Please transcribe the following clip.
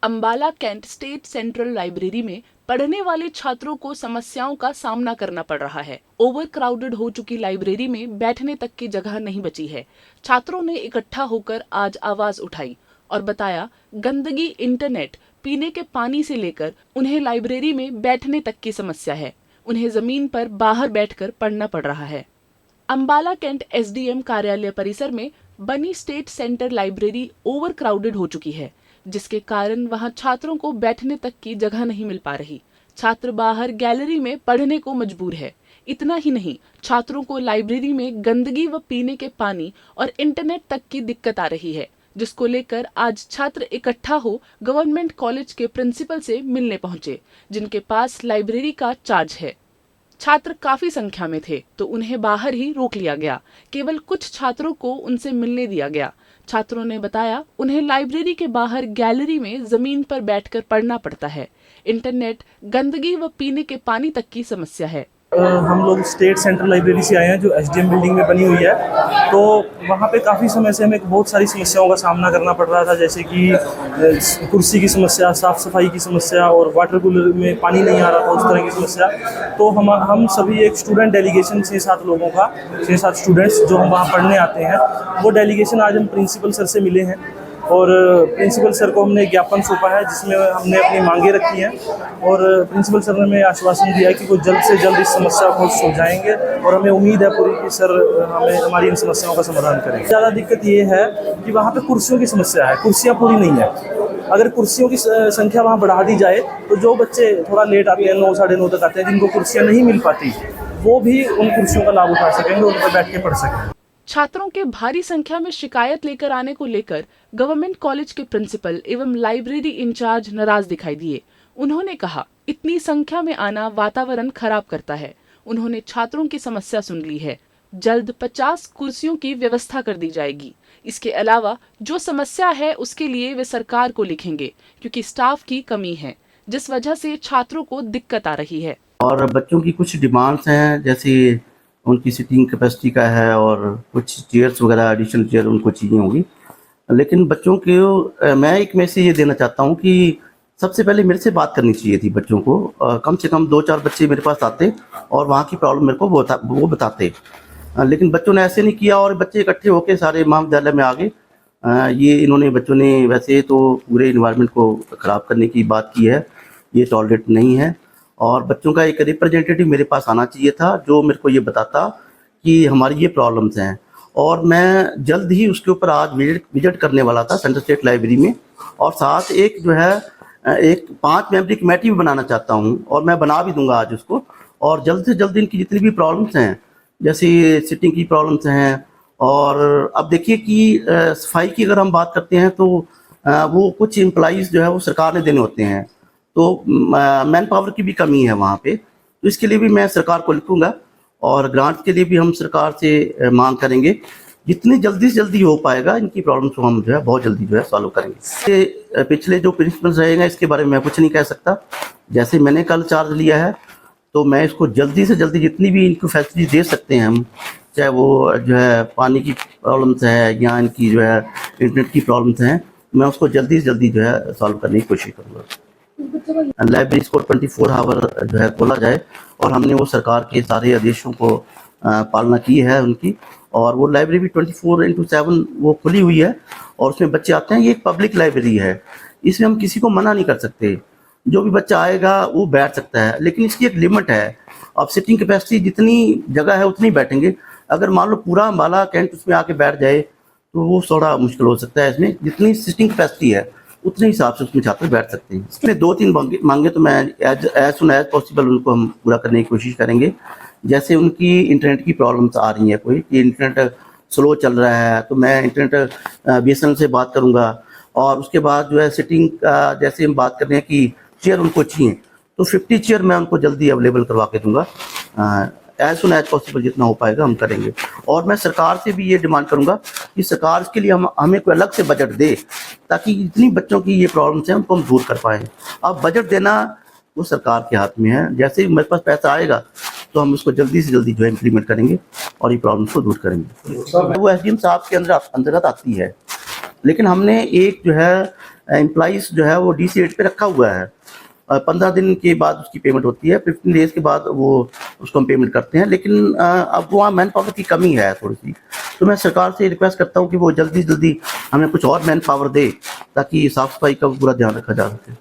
Ambala cantt state central library में पढ़ने वाले छात्रों को समस्याओं का सामना करना पड़ रहा है। ओवर क्राउडेड हो चुकी लाइब्रेरी में बैठने तक की जगह नहीं बची है। छात्रों ने इकट्ठा होकर आज आवाज उठाई और बताया, गंदगी, इंटरनेट, पीने के पानी से लेकर उन्हें लाइब्रेरी में बैठने तक की समस्या है। उन्हें जमीन पर बाहर बैठकर पढ़ना पड़ रहा है। अंबाला कैंट एसडीएम कार्यालय परिसर में बनी state centre library over crowded हो चुकी है, जिसके कारण वहां छात्रों को बैठने तक की जगह नहीं मिल पा रही। छात्र बाहर गैलरी में पढ़ने को मजबूर है। इतना ही नहीं, छात्रों को लाइब्रेरी में गंदगी व पीने के पानी और इंटरनेट तक की दिक्कत आ रही है, जिसको लेकर आज छात्र इकट्ठा हो गवर्नमेंट कॉलेज के प्रिंसिपल से मिलने पहुंचे, जिनके पास लाइब्रेरी का चार्ज है। छात्र काफी संख्या में थे तो उन्हें बाहर ही रोक लिया गया। केवल कुछ छात्रों को उनसे मिलने दिया गया। छात्रों ने बताया, उन्हें लाइब्रेरी के बाहर गैलरी में जमीन पर बैठकर पढ़ना पड़ता है। इंटरनेट, गंदगी व पीने के पानी तक की समस्या है। हम लोग स्टेट सेंट्रल लाइब्रेरी से आए हैं जो एसडीएम बिल्डिंग में बनी हुई है। तो वहाँ पे काफ़ी समय से हमें बहुत सारी समस्याओं का सामना करना पड़ रहा था, जैसे कि कुर्सी की समस्या, साफ़ सफाई की समस्या और वाटर कूलर में पानी नहीं आ रहा था, उस तरह की समस्या। तो हम सभी एक स्टूडेंट डेलीगेशन 6-7 लोगों का, 6-7 स्टूडेंट्स जो हम वहाँ पढ़ने आते हैं, वो डेलीगेशन आज हम प्रिंसिपल सर से मिले हैं और प्रिंसिपल सर को हमने ज्ञापन सौंपा है जिसमें हमने अपनी मांगे रखी हैं और प्रिंसिपल सर ने हमें आश्वासन दिया है कि वो जल्द से जल्द इस समस्या को सुलझाएंगे और हमें उम्मीद है पूरी कि सर हमें हमारी इन समस्याओं का समाधान करेंगे। ज़्यादा दिक्कत ये है कि वहाँ पे कुर्सियों की समस्या है, कुर्सियाँ पूरी नहीं है। अगर कुर्सियों की संख्या वहाँ बढ़ा दी जाए तो जो बच्चे थोड़ा लेट आते हैं, 9 साढ़े 9 तक आते हैं, जिनको कुर्सियाँ नहीं मिल पाती, वो भी उन कुर्सियों का लाभ उठा सकेंगे, उन पर बैठ के पढ़ सकेंगे। छात्रों के भारी संख्या में शिकायत लेकर आने को लेकर गवर्नमेंट कॉलेज के प्रिंसिपल एवं लाइब्रेरी इंचार्ज नाराज दिखाई दिए। उन्होंने कहा, इतनी संख्या में आना वातावरण खराब करता है। उन्होंने छात्रों की समस्या सुन ली है। जल्द 50 कुर्सियों की व्यवस्था कर दी जाएगी। इसके अलावा जो समस्या है उसके लिए वे सरकार को लिखेंगे, क्योंकि स्टाफ की कमी है, जिस वजह से छात्रों को दिक्कत आ रही है। और बच्चों की कुछ डिमांड्स हैं, जैसे उनकी सीटिंग कैपेसिटी का है और कुछ चेयर्स वगैरह, एडिशनल चेयर उनको चाहिए होंगी। लेकिन बच्चों को मैं एक मैसेज ये देना चाहता हूँ कि सबसे पहले मेरे से बात करनी चाहिए थी बच्चों को। कम से कम 2-4 बच्चे मेरे पास आते और वहाँ की प्रॉब्लम मेरे को वो बताते। लेकिन बच्चों ने ऐसे नहीं किया और बच्चे इकट्ठे होकर सारे महाविद्यालय में आ गए। ये बच्चों ने वैसे तो पूरे इन्वायरमेंट को ख़राब करने की बात की है, ये टॉलरेट नहीं है। और बच्चों का एक रिप्रेजेंटेटिव मेरे पास आना चाहिए था जो मेरे को ये बताता कि हमारी ये प्रॉब्लम्स हैं, और मैं जल्द ही उसके ऊपर आज विजिट करने वाला था सेंट्रल स्टेट लाइब्रेरी में। और साथ एक एक 5 मेंबरी कमेटी भी बनाना चाहता हूँ और मैं बना भी दूंगा आज उसको। और जल्द से जल्द इनकी जितनी भी प्रॉब्लम्स हैं, जैसे सिटिंग की प्रॉब्लम्स हैं, और अब देखिए कि सफाई की अगर हम बात करते हैं तो वो कुछ एम्प्लॉइज़ जो है वो सरकार ने देने होते हैं, तो मैन पावर की भी कमी है वहाँ पे। तो इसके लिए भी मैं सरकार को लिखूंगा और ग्रांट के लिए भी हम सरकार से मांग करेंगे। जितनी जल्दी से जल्दी हो पाएगा इनकी प्रॉब्लम्स को हम जो है बहुत जल्दी जो है सॉल्व करेंगे। पिछले जो प्रिंसिपल्स रहेगा इसके बारे में मैं कुछ नहीं कह सकता। जैसे मैंने कल चार्ज लिया है तो मैं इसको जल्दी से जल्दी जितनी भी इनको फैसिलिटी दे सकते हैं हम, चाहे वो जो है पानी की प्रॉब्लम्स है या इनकी जो है इंटरनेट की प्रॉब्लम्स हैं, मैं उसको जल्दी से जल्दी जो है सॉल्व करने की कोशिश करूँगा। लाइब्रेरी को 24 आवर जो है खोला जाए, और हमने वो सरकार के सारे आदेशों को पालना की है उनकी, और वो लाइब्रेरी 24/7 वो खुली हुई है और उसमें बच्चे आते हैं। ये एक पब्लिक लाइब्रेरी है, इसमें हम किसी को मना नहीं कर सकते, जो भी बच्चा आएगा वो बैठ सकता है, लेकिन इसकी एक लिमिट है। अब सिटिंग कैपेसिटी जितनी जगह है उतनी बैठेंगे। अगर मान लो पूरा अंबाला कैंट उसमें आके बैठ जाए तो वो थोड़ा मुश्किल हो सकता है। इसमें जितनी सिटिंग कैपेसिटी है उतने हिसाब से उसमें छात्र बैठ सकते हैं। इसमें 2-3 मांगे तो मैं एज सुन एज पॉसिबल उनको हम पूरा करने की कोशिश करेंगे। जैसे उनकी इंटरनेट की प्रॉब्लम्स आ रही है, कोई कि इंटरनेट स्लो चल रहा है, तो मैं इंटरनेट BSNL से बात करूंगा। और उसके बाद जो है सिटिंग जैसे हम बात कर रहे हैं कि चेयर उनको चाहिए, तो 50 चेयर मैं उनको जल्दी अवेलेबल करवा के दूंगा। एज सुन एज पॉसिबल जितना हो पाएगा हम करेंगे। और मैं सरकार से भी ये डिमांड करूंगा कि सरकार इसके लिए हमें कोई अलग से बजट दे, ताकि जितनी बच्चों की ये प्रॉब्लम्स हैं उनको हम दूर कर पाएँ। अब बजट देना वो सरकार के हाथ में है। जैसे ही मेरे पास पैसा आएगा तो हम उसको जल्दी से जल्दी जो है इम्प्लीमेंट करेंगे और ये प्रॉब्लम्स को दूर करेंगे। वो SDM साहब के अंतर्गत आती है, लेकिन हमने एक जो है एम्प्लॉइज़ जो है वो DC8 पे रखा हुआ है। 15 दिन के बाद उसकी पेमेंट होती है, 15 डेज़ के बाद वो उसको हम पेमेंट करते हैं, लेकिन अब वहाँ मैन पावर की कमी है थोड़ी-सी। तो मैं सरकार से रिक्वेस्ट करता हूँ कि वो जल्दी से जल्दी हमें कुछ और मैन पावर दे, ताकि साफ़-सफ़ाई का पूरा ध्यान रखा जा सके।